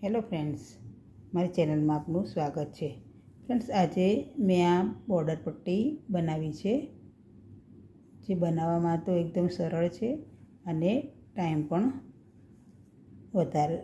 Hello friends, મારી ચેનલમાં આપનું સ્વાગત છે. ફ્રેન્ડ્સ, આજે મેં આ બોર્ડર પટ્ટી બનાવી છે, જે બનાવવામાં તો એકદમ સરળ છે અને ટાઈમ પણ વધારે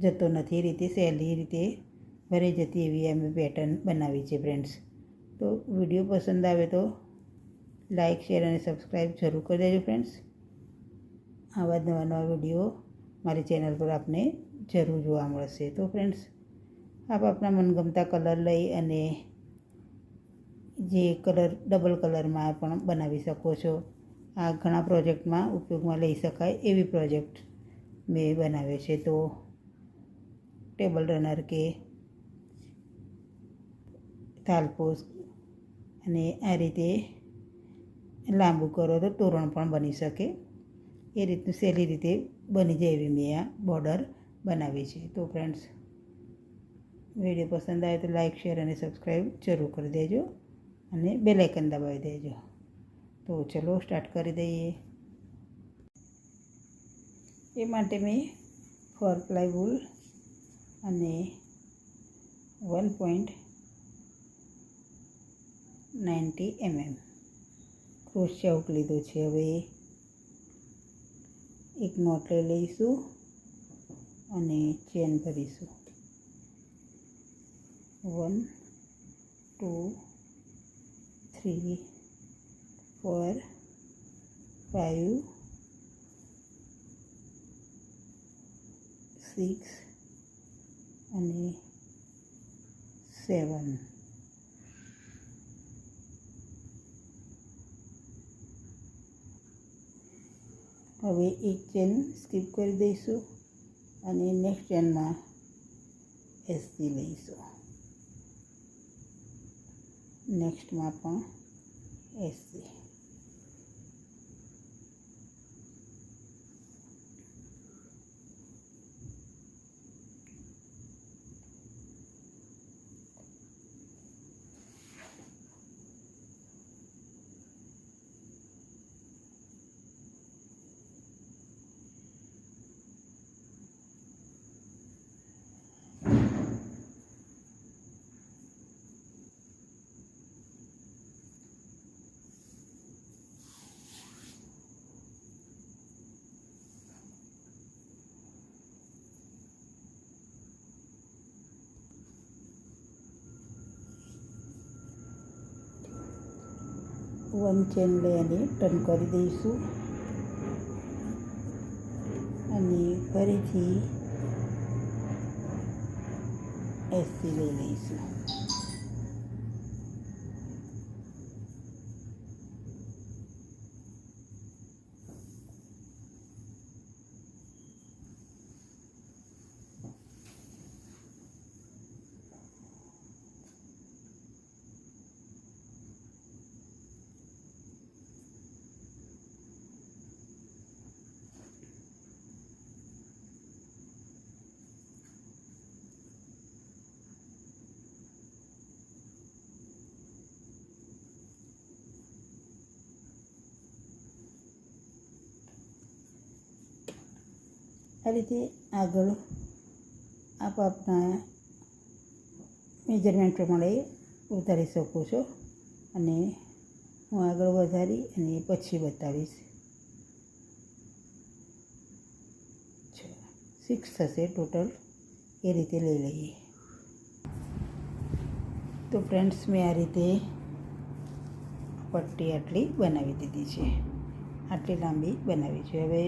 જતો નથી. રીતે સહેલી રીતે ભરાઈ જતી એવી અમે પેટર્ન બનાવી છે. ફ્રેન્ડ્સ, તો વિડીયો પસંદ આવે તો લાઈક, શેર અને સબસ્ક્રાઈબ જરૂર કરી દેજો. ફ્રેન્ડ્સ, આવા જ નવા નવા વિડીયો મારી ચેનલ પર આપને જરૂર જોવા મળશે. તો ફ્રેન્ડ્સ, આપ આપણા મનગમતા કલર લઈ અને જે કલર ડબલ કલરમાં પણ બનાવી શકો છો. આ ઘણા પ્રોજેક્ટમાં ઉપયોગમાં લઈ શકાય એવી પ્રોજેક્ટ મેં બનાવ્યો છે. તો ટેબલ રનર કે થાલપોસ અને આ રીતે લાંબુ કરો તો તોરણ પણ બની શકે. એ રીતનું સહેલી રીતે બની જાય એવી મેં આ બોર્ડર બનાવી છે. તો ફ્રેન્ડ્સ, વિડીયો પસંદ આવે તો લાઈક, શેર અને સબસ્ક્રાઈબ જરૂર કરી દેજો અને બેલ આઇકન દબાવી દેજો. તો ચલો સ્ટાર્ટ કરી દઈએ. એ માટે મેં 4 પ્લાય વૂલ અને 1.90 mm ક્રોશિયા હૂક લીધો છે. હવે એક નોટ લઈ લઈશું અને ચેન ભરીશું. 1 2 3 4 5 6 અને 7. હવે એક ચેન સ્કીપ કરી દઈશું અને નેક્સ્ટ ચેનમાં એસી લઈશું. નેક્સ્ટમાં પણ એસી. વન ચેન લઈ અને ટર્ન કરી દઈશું અને ફરીથી એસી લઈ લઈશું. આ રીતે આગળ આપ આપના મેજરમેન્ટ પ્રમાણે વધારી શકો છો અને હું આગળ વધારી અને પછી બતાવીશ. 6 થશે ટોટલ. એ રીતે લઈ લઈએ. તો ફ્રેન્ડ્સ, મેં આ રીતે પટ્ટી આટલી બનાવી દીધી છે. આટલી લાંબી બનાવી છે. હવે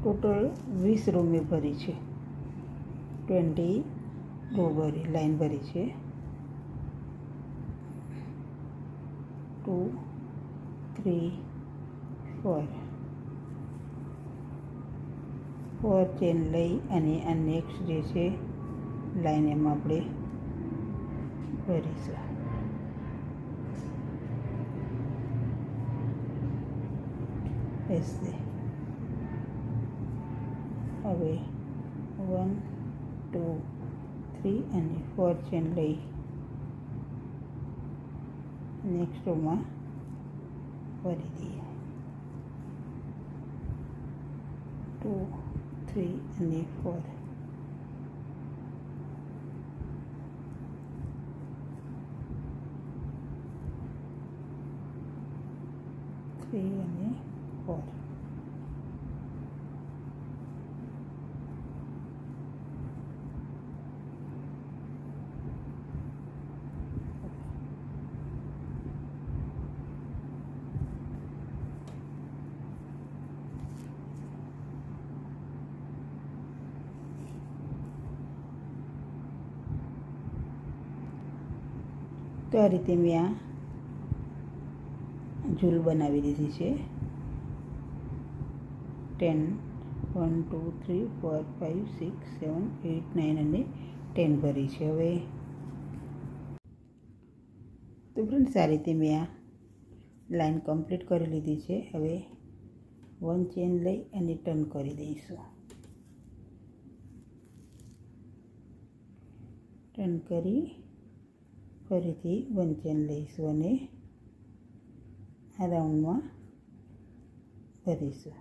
ટોટલ 20 રો મેં ભરી છે. 20 રો ભરી લાઈન ભરી છે. 2 3 4 ચેન લઈ અને આ નેક્સ્ટ જે છે લાઈન એમાં આપણે ભરીશું. એસી. હવે 1 2 3 અને 4 ચેન લઈ નેક્સ્ટ રોમાં ભરી દઈએ. 2, 3 અને 4. અને 4. તો આ રીતે મેં આ ઝૂલ બનાવી દીધી છે. 10, 1, 2, 3, 4, 5, 6, 7, 8, 9 અને 10 ભરી છે. હવે તો ફ્રેન્ડ્સ આ રીતે મેં આ લાઈન કમ્પ્લીટ કરી લીધી છે. હવે 1 ચેન લઈ અને ટર્ન કરી દઈશું. ટર્ન કરી ફરીથી 1 ચેન લઈશું અને આ રાઉન્ડમાં ભરીશું.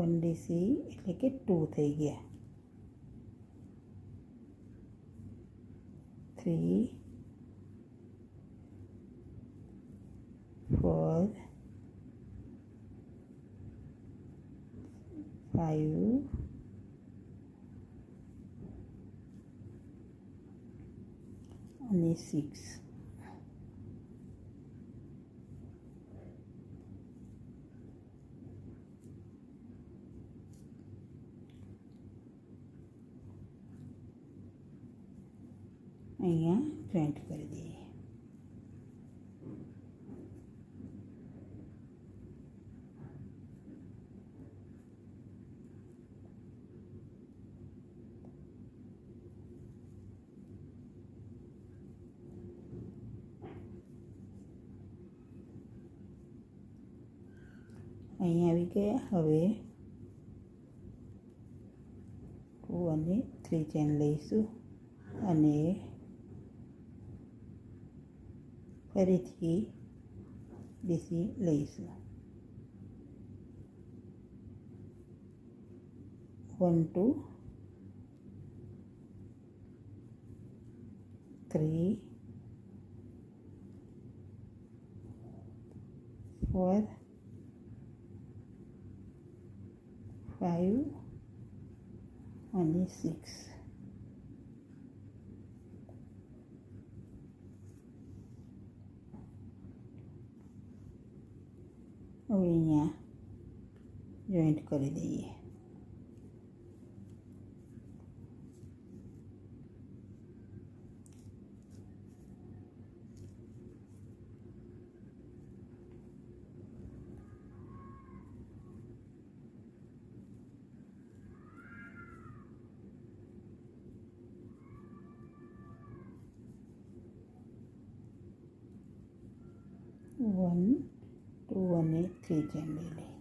1DC એટલે કે 2 થઈ ગયા. 3, 4, 5, અને 6. અહીંયા જોઈન્ટ કરી દઈએ. અહીંયા આવી ગયા. હવે 2 અને 3 ચેન લઈશું અને ફરીથી ડીસી લઈશું. 1, 2, 3, 4, 5 અને 6. હવે અહીંયા જોઈન્ટ કરી દઈએ. વન 2 અને 3 ચેન લઈ લઈએ.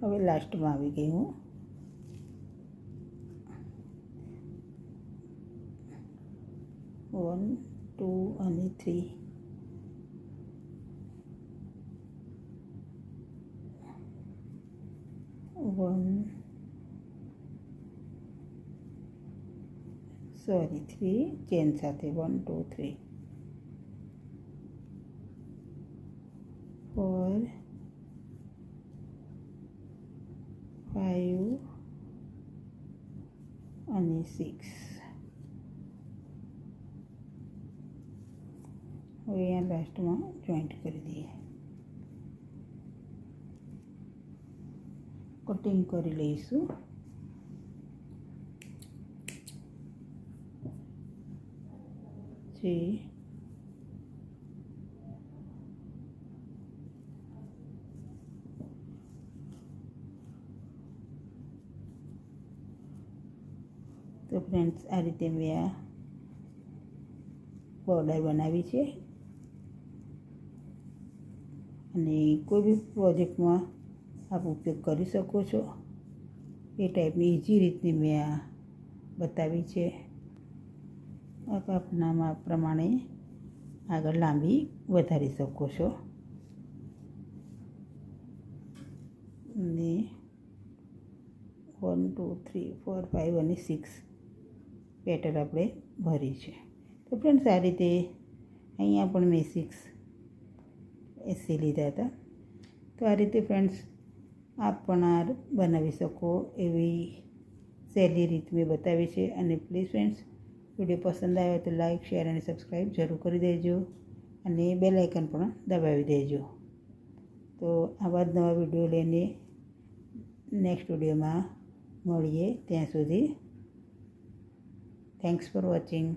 હવે લાસ્ટમાં આવી ગઈ હું. 1, 2 અને 3. 1 સોરી 3 ચેન સાથે 1, 2, 3, 4, 5 અને 6. હવે અહીંયા લાસ્ટમાં જોઈન્ટ કરી દઈએ. કટિંગ કરી લઈશું. છે તો ફ્રેન્ડ્સ આ રીતે મેં આ બોર્ડર બનાવી છે અને કોઈ બી પ્રોજેક્ટમાં આપ ઉપયોગ કરી શકો છો. એ ટાઈપની ઇઝી રીતની મેં આ બતાવી છે. આ કપના માપ પ્રમાણે આગળ લાંબી વધારી શકો છો. અને 1 2 3 4 5 અને 6 પેટર્ન આપણે ભરી છે. તો ફ્રેન્ડ્સ આ રીતે અહીંયા પણ મેં 6 એસી લીધા હતા. તો આ રીતે ફ્રેન્ડ્સ આપ પણ આ બનાવી શકો એવી સહેલી રીત મેં બતાવી છે. અને પ્લીઝ ફ્રેન્ડ્સ વિડીયો પસંદ આવે તો લાઈક શેર અને સબસ્ક્રાઈબ જરૂર કરી દેજો અને બેલ આઇકન પણ દબાવી દેજો. તો આવા જ નવા વિડીયો લઈને નેક્સ્ટ વિડીયોમાં મળીએ. ત્યાં સુધી થેન્ક્સ ફોર વોચિંગ.